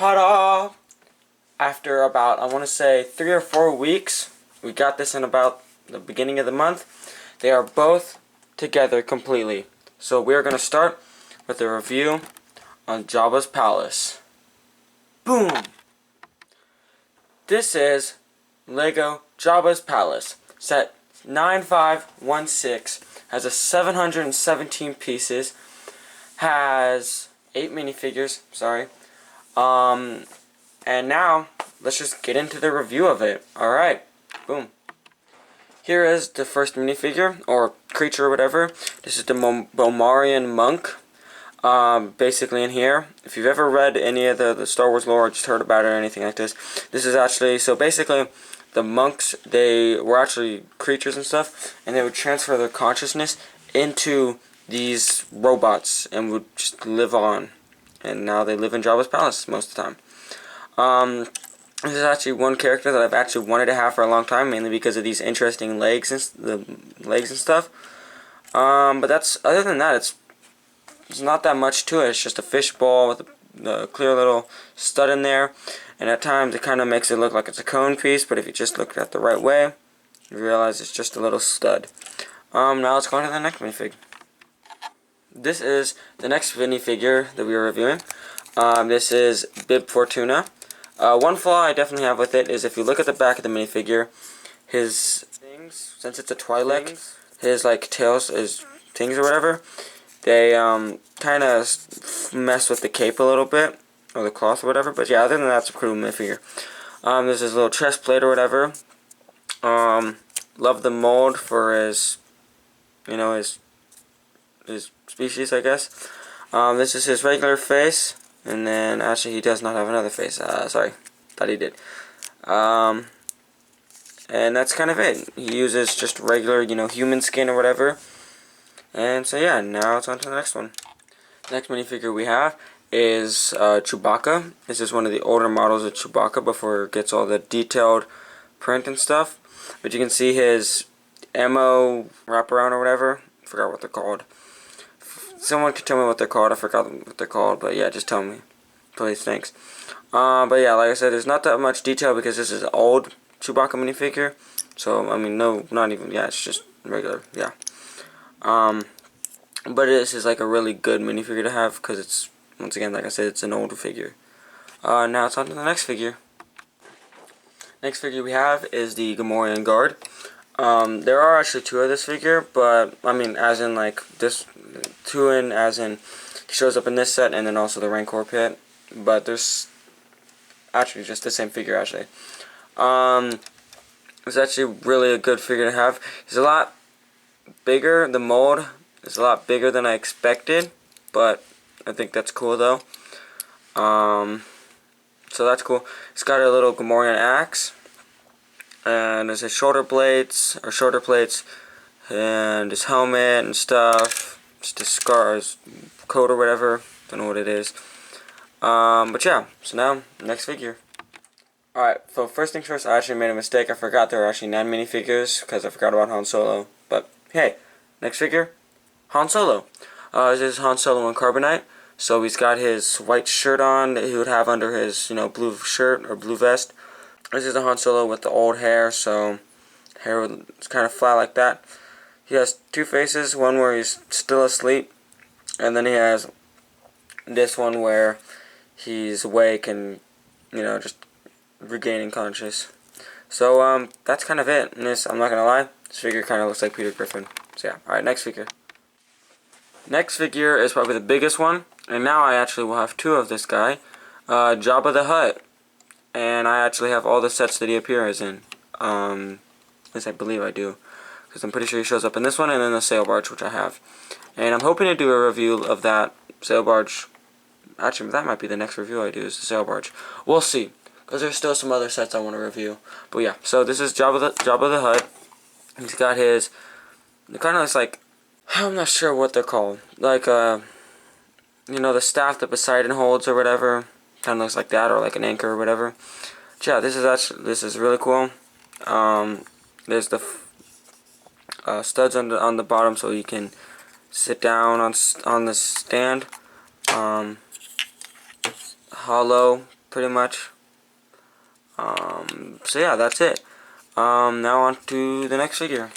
Ta-da! After about, I want to say, 3 or 4 weeks, we got this in about the beginning of the month. They are both together completely. So we're going to start with a review on Jabbas Palace. Boom! This is Lego Jabbas Palace, set 9516, has a 717 pieces, has 8 minifigures, sorry. And now, let's just get into the review of it. Alright, boom. Here is the first minifigure, or creature or whatever. This is the Bomarian monk. Basically in here, if you've ever read any of the Star Wars lore or just heard about it or anything like this, this is actually, so basically, the monks, they were actually creatures and stuff, and they would transfer their consciousness into these robots and would just live on. And now they live in Jabbas Palace most of the time. This is actually one character that I've actually wanted to have for a long time, mainly because of these interesting legs and stuff. But that's, other than that, it's not that much to it. It's just a fishbowl with a clear little stud in there, and at times it kind of makes it look like it's a cone piece, but if you just look at the right way, you realize it's just a little stud. Now let's go on to the next minifig. This is the next minifigure that we are reviewing. This is Bib Fortuna. One flaw I definitely have with it is if you look at the back of the minifigure, his things, since it's a Twi'lek, his like tails, his things or whatever, they kind of mess with the cape a little bit, or the cloth or whatever. But yeah, other than that, it's a cool minifigure. There's his little chest plate or whatever. Love the mold for his, you know, his species, I guess. This is his regular face, and then actually he does not have another face. Sorry, thought he did. And that's kind of it. He uses just regular, you know, human skin or whatever. And so yeah, now it's on to the next one. The next minifigure we have is Chewbacca. This is one of the older models of Chewbacca before it gets all the detailed print and stuff. But you can see his ammo wraparound or whatever. I forgot what they're called. Someone can tell me what they're called. I forgot what they're called, but yeah, just tell me. Please, thanks. But yeah, like I said, there's not that much detail because this is an old Chewbacca minifigure. So, I mean, no, not even, yeah, it's just regular, yeah. But this is like a really good minifigure to have because it's, once again, like I said, it's an older figure. Now it's on to the next figure. Next figure we have is the Gamorrean Guard. There are actually 2 of this figure, but, I mean, as in, like, this, 2 in, as in, he shows up in this set, and then also the Rancor Pit, but there's actually just the same figure, actually. It's actually really a good figure to have. He's a lot bigger. The mold is a lot bigger than I expected, but I think that's cool, though. So that's cool. He's got a little Gamorrean axe, and there's his shoulder plates, and his helmet and stuff. Just his scar, his coat or whatever. Don't know what it is. But yeah, so now, next figure. Alright, so first things first, I actually made a mistake. I forgot there were actually 9 minifigures, because I forgot about Han Solo. But, hey, next figure, Han Solo. This is Han Solo in Carbonite. So he's got his white shirt on that he would have under his, you know, blue shirt or blue vest. This is the Han Solo with the old hair, so hair is kind of flat like that. He has 2 faces, one where he's still asleep, and then he has this one where he's awake and, you know, just regaining conscious. So, that's kind of it. And this, I'm not gonna lie, this figure kind of looks like Peter Griffin. So yeah, alright, next figure. Next figure is probably the biggest one, and now I actually will have 2 of this guy, Jabba the Hutt. And I actually have all the sets that he appears in. At least I believe I do, because I'm pretty sure he shows up in this one and then the sail barge, which I have. And I'm hoping to do a review of that sail barge. Actually, that might be the next review I do, is the sail barge. We'll see, because there's still some other sets I want to review. But yeah, so this is Jabba the Hutt. He's got his, it kind of looks like, I'm not sure what they're called. Like, you know, the staff that Poseidon holds or whatever. Kind of looks like that, or like an anchor or whatever. But yeah, this is really cool. There's the studs on the bottom, so you can sit down on the stand. Hollow pretty much. So yeah, that's it. Now on to the next figure.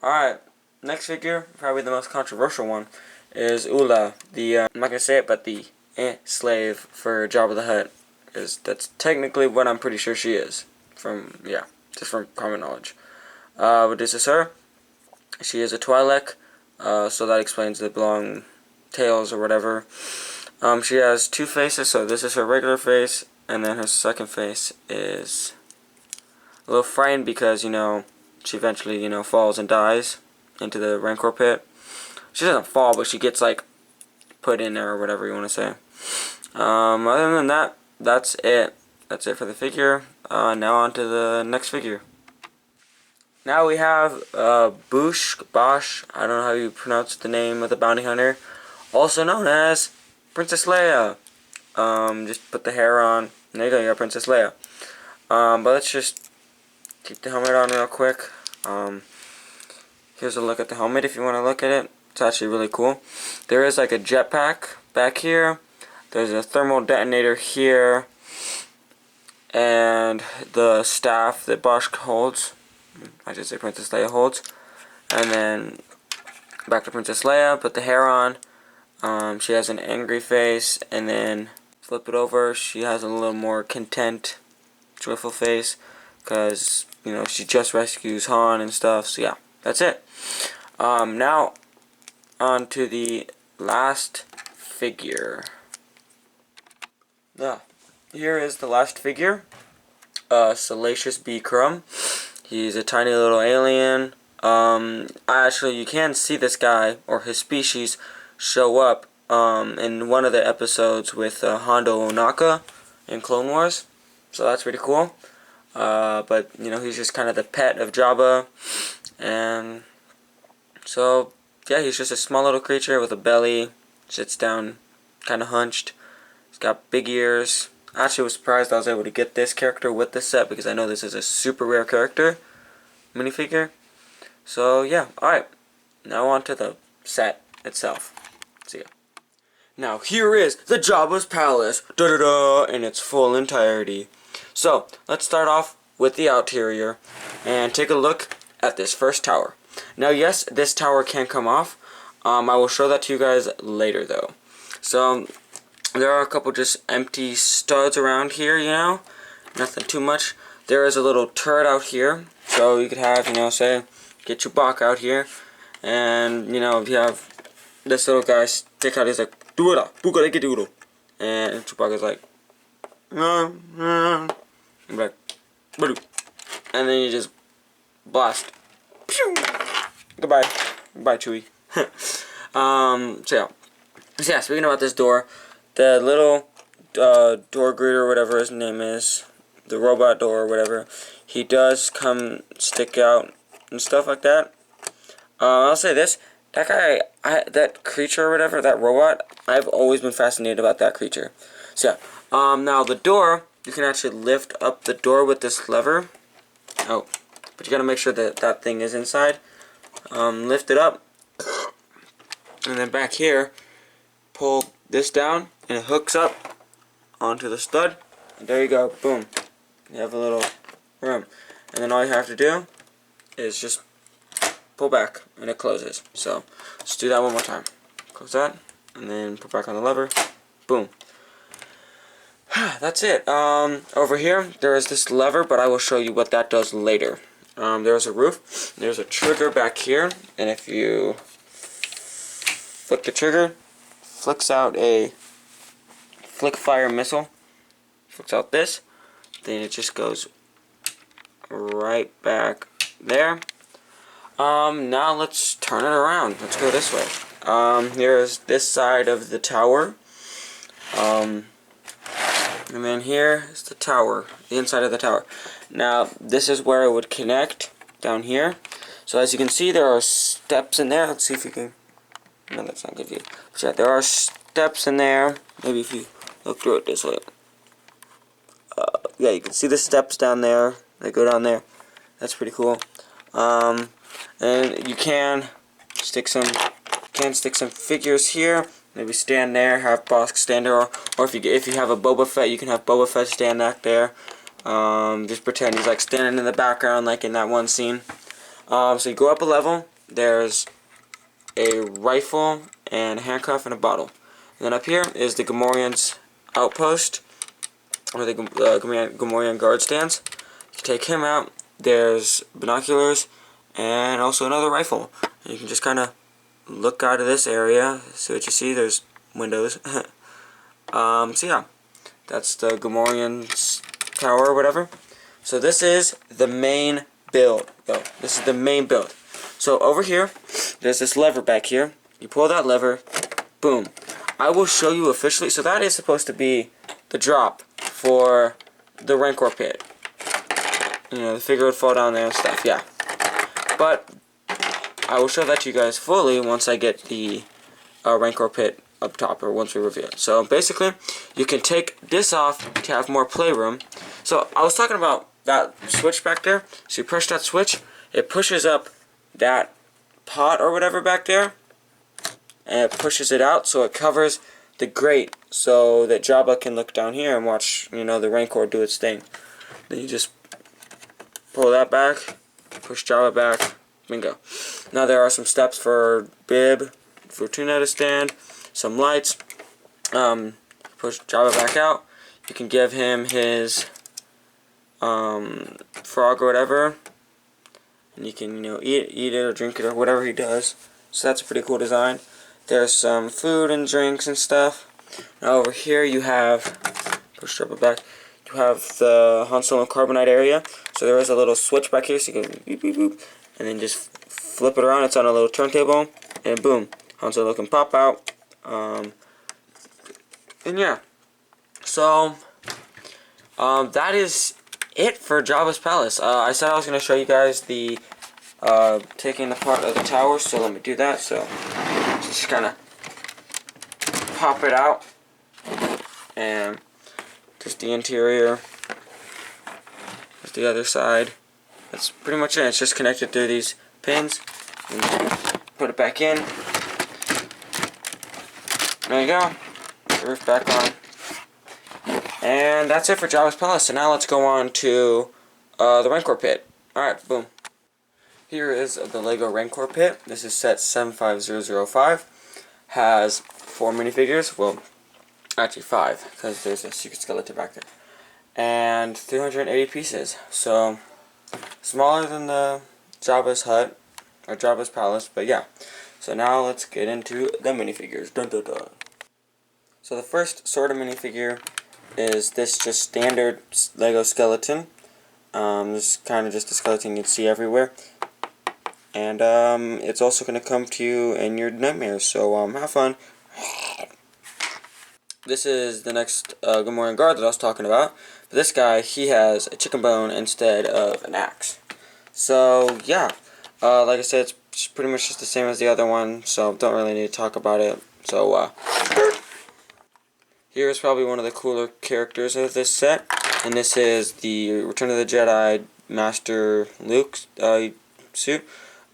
Alright, next figure, probably the most controversial one, is Ula, the, I'm not gonna say it, but the slave for Jabba the Hutt. That's technically what I'm pretty sure she is. Just from common knowledge. But this is her. She is a Twi'lek, so that explains the long tails or whatever. She has two faces, so this is her regular face, and then her second face is a little frightened because, you know, she eventually, you know, falls and dies into the Rancor Pit. She doesn't fall, but she gets, like, put in there or whatever you want to say. Other than that, that's it. That's it for the figure. Now on to the next figure. Now we have Bosch, I don't know how you pronounce the name of the bounty hunter, also known as Princess Leia. Just put the hair on. There you go, you got Princess Leia. But let's just keep the helmet on real quick. Here's a look at the helmet if you want to look at it. It's actually really cool. There is like a jetpack back here. There's a thermal detonator here. And the staff that Bosch holds. I should say Princess Leia holds. And then back to Princess Leia, put the hair on. She has an angry face, and then flip it over. She has a little more content, joyful face, because, you know, she just rescues Han and stuff. So yeah, that's it. Now on to the last figure. Here is the last figure. Salacious B. Crumb. He's a tiny little alien. Actually, you can see this guy, or his species, show up in one of the episodes with Hondo Ohnaka in Clone Wars. So that's pretty cool. But, you know, he's just kind of the pet of Jabba. And so, yeah, he's just a small little creature with a belly. Sits down kind of hunched. He's got big ears. I actually was surprised I was able to get this character with this set because I know this is a super rare character minifigure. So yeah, alright. Now on to the set itself. See ya. Now here is the Jabba's Palace in its full entirety. So let's start off with the interior and take a look at this first tower. Now yes, this tower can come off. I will show that to you guys later though. So there are a couple just empty studs around here, you know, nothing too much. There is a little turret out here, so you could have, you know, say, get Chewbacca out here, and, you know, you have this little guy stick out, he's like, doodle, booga doodle, and Chewbacca's like, and like, and then you just blast, pew, goodbye Chewie. So yeah, speaking about this door, the little door greeter, whatever his name is, the robot door or whatever, he does come stick out and stuff like that. I'll say this, that guy, that creature or whatever, that robot, I've always been fascinated about that creature. So yeah, now the door, you can actually lift up the door with this lever. Oh, but you gotta make sure that that thing is inside. Lift it up, and then back here, pull this down, and it hooks up onto the stud. And there you go, boom. You have a little room. And then all you have to do is just pull back, and it closes. So let's do that one more time. Close that, and then put back on the lever. Boom. That's it. Over here, there is this lever, but I will show you what that does later. There's a roof. There's a trigger back here, and if you flick the trigger, flicks out a flick fire missile. Flicks out this, then it just goes right back there. Now let's turn it around. Let's go this way. Here's this side of the tower. And then here is the tower, the inside of the tower. Now this is where it would connect down here. So as you can see, there are steps in there. Let's see if you can. No, that's not good view. But yeah, there are steps in there. Maybe if you look through it this way. Yeah, you can see the steps down there. They go down there. That's pretty cool. And you can stick some figures here. maybe stand there, have Bosk stand there, or if you have a Boba Fett, you can have Boba Fett stand back there. Just pretend he's like standing in the background, like in that one scene. So you go up a level. There's a rifle and a handcuff and a bottle. And then up here is the Gamorrean's outpost, or the Gamorrean guard stands. You take him out. There's binoculars and also another rifle. And you can just kind of look out of this area, see what you see. There's windows. So yeah, that's the Gamorrean's tower or whatever. So this is the main build. This is the main build. So over here, there's this lever back here. You pull that lever, boom. I will show you officially. So that is supposed to be the drop for the Rancor Pit. You know, the figure would fall down there and stuff, yeah. But I will show that to you guys fully once I get the Rancor Pit up top, or once we reveal it. So basically, you can take this off to have more playroom. So I was talking about that switch back there. So you push that switch, it pushes up that pot or whatever back there, and it pushes it out so it covers the grate so that Jabba can look down here and watch, you know, the Rancor do its thing. Then you just pull that back, push Jabba back, bingo. Now there are some steps for Bib, for Tuna to stand, some lights. Push Jabba back out. You can give him his frog or whatever, and you can, you know, eat it or drink it or whatever he does. So that's a pretty cool design. There's some food and drinks and stuff. Now over here you have, push Jabba back, you have the Han Solo Carbonite area. So there is a little switch back here, so you can beep, beep, boop, and then just flip it around. It's on a little turntable, and boom, Han Solo can pop out. And yeah, so that is it for Jabba's palace. I said I was going to show you guys the taking apart of the tower, so let me do that. So just kind of pop it out, and just the interior. There's the other side. That's pretty much it. It's just connected through these pins, and put it back in. There you go. The roof back on. And that's it for Jabba's palace. So now let's go on to the Rancor Pit. Alright, boom. Here is the Lego Rancor Pit. This is set 75005. Has 4 minifigures. Well, actually 5, because there's a secret skeleton back there. And 380 pieces. So, smaller than the Jabba's hut, or Jabba's palace, but yeah. So now let's get into the minifigures. Dun dun dun. So the first sort of minifigure is this just standard Lego skeleton. This is kind of just a skeleton you'd see everywhere. And it's also going to come to you in your nightmares, so have fun. This is the next Gamorrean guard that I was talking about. But this guy, he has a chicken bone instead of an axe. So yeah, like I said, it's pretty much just the same as the other one, so don't really need to talk about it. So here's probably one of the cooler characters of this set, and this is the Return of the Jedi Master Luke suit.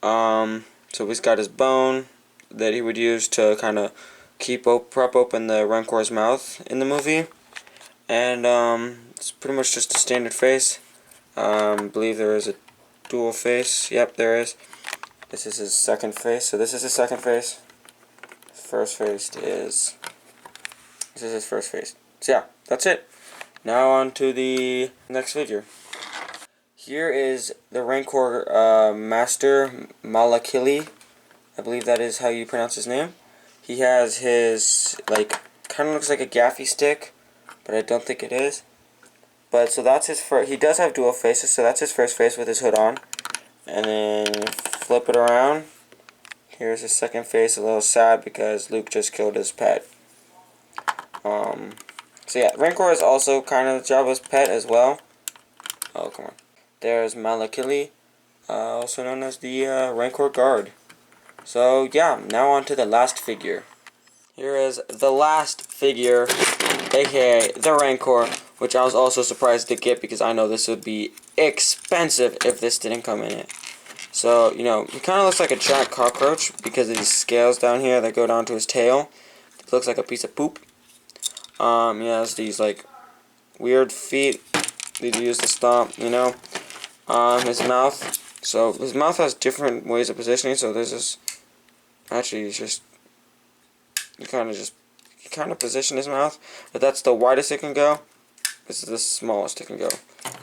So he's got his bone that he would use to kind of prop open the Rancor's mouth in the movie, and it's pretty much just a standard face. I believe there is a dual face. Yep, there is. This is his second face. So this is his second face. First face is. This is his first face. So yeah, that's it. Now on to the next figure. Here is the Rancor Master Malakili. I believe that is how you pronounce his name. He has his, like, kind of looks like a gaffy stick, but I don't think it is. But so that's his first. He does have dual faces, so that's his first face with his hood on. And then flip it around. Here's his second face, a little sad because Luke just killed his pet. So yeah, Rancor is also kind of Jabba's pet as well. Oh, come on. There's Malakili, also known as the Rancor Guard. So yeah, now on to the last figure. Here is the last figure, aka the Rancor, which I was also surprised to get because I know this would be expensive if this didn't come in it. So, you know, he kind of looks like a giant cockroach because of these scales down here that go down to his tail. looks like a piece of poop. He has these like weird feet that you use to stomp, you know. His mouth. So his mouth has different ways of positioning. So there's this. Actually, it's just you kind of position his mouth, but that's the widest it can go. This is the smallest it can go.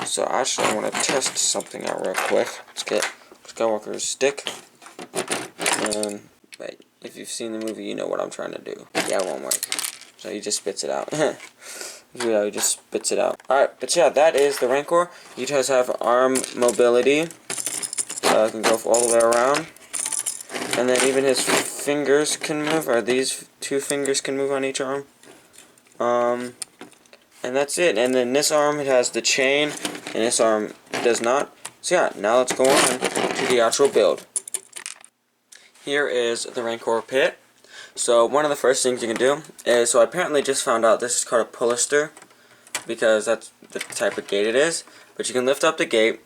So actually, I want to test something out real quick. Let's get Skywalker's stick. And wait, if you've seen the movie, you know what I'm trying to do. Yeah, it won't work. So he just spits it out. Yeah, he just spits it out. Alright, but yeah, that is the Rancor. He does have arm mobility. Can go all the way around. And then even his fingers can move, or these two fingers can move on each arm. And that's it. And then this arm, it has the chain, and this arm does not. So yeah, now let's go on to the actual build. Here is the Rancor Pit. So one of the first things you can do is, so I apparently just found out this is called a pullster, because that's the type of gate it is. But you can lift up the gate,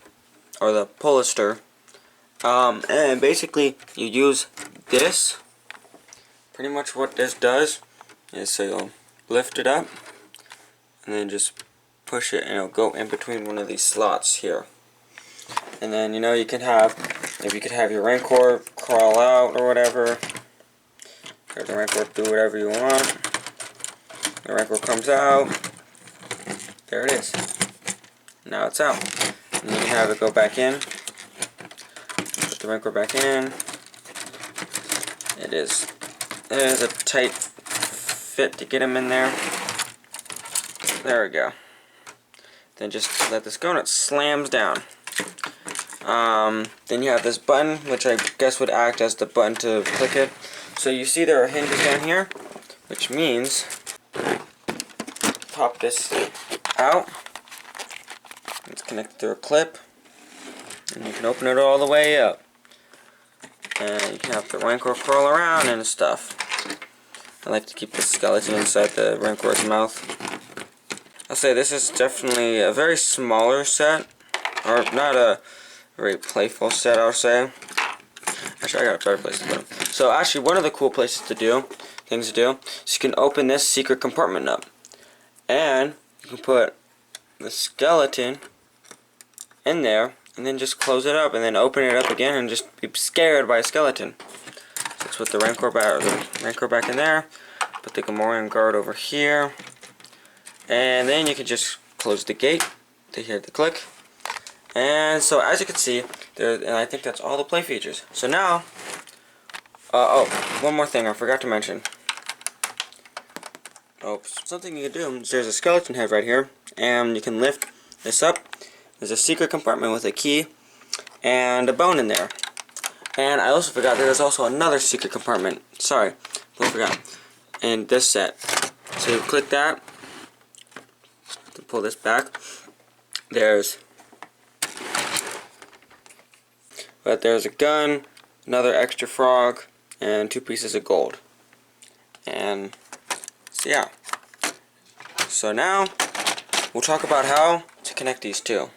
or the pullster, and basically you use this. Pretty much what this does is, so you'll lift it up, and then just push it, and it'll go in between one of these slots here. And then, you know, you can have, maybe you could have your Rancor crawl out or whatever. Have the Rancor do whatever you want. The Rancor comes out. There it is. Now it's out. And you can have it go back in. Put the Rancor back in. It is a tight fit to get him in there. There we go. Then just let this go and it slams down. Then you have this button, which I guess would act as the button to click it. So you see there are hinges down here, which means pop this out. It's connected through a clip, and you can open it all the way up. And you can have the Rancor crawl around and stuff. I like to keep the skeleton inside the Rancor's mouth. I'll say this is definitely a very smaller set, or not a very playful set, I'll say. Actually, I got a better place to put them. So actually, one of the cool things to do, is you can open this secret compartment up. And you can put the skeleton in there, and then just close it up, and then open it up again, and just be scared by a skeleton. So let's put the Rancor back in there. Put the Gamorrean guard over here. And then you can just close the gate to hear the click. And so as you can see, and I think that's all the play features. So now, oh, one more thing I forgot to mention. Oops. Something you can do is there's a skeleton head right here, and you can lift this up. There's a secret compartment with a key and a bone in there. And I also forgot there's also another secret compartment. Sorry, I forgot. In this set. So you click that. To pull this back. There's a gun, another extra frog, and 2 pieces of gold. And so yeah. So now we'll talk about how to connect these two.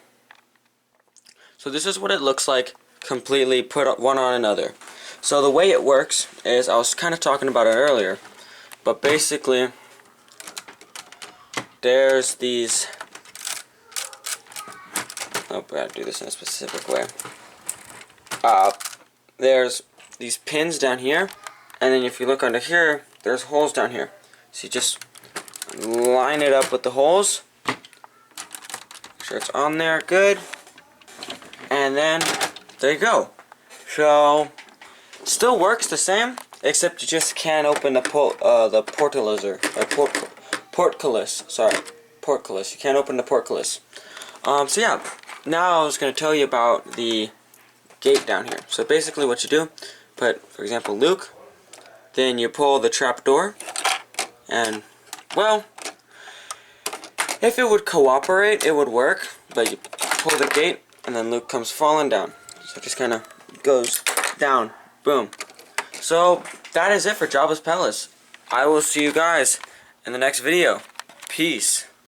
So this is what it looks like completely put one on another. So the way it works is, I was kind of talking about it earlier, but basically there's these, oh, I gotta do this in a specific way. There's these pins down here, and then if you look under here, there's holes down here. So you just line it up with the holes. Make sure it's on there, good. And then there you go. So still works the same, except you just can't open the portcullis. Sorry, portcullis. You can't open the portcullis. So yeah, now I was going to tell you about the gate down here. So basically what you do, put, for example, Luke, then you pull the trap door, and, well, if it would cooperate, it would work, but you pull the gate, and then Luke comes falling down. So it just kind of goes down. Boom. So that is it for Jabbas Palace. I will see you guys in the next video. Peace.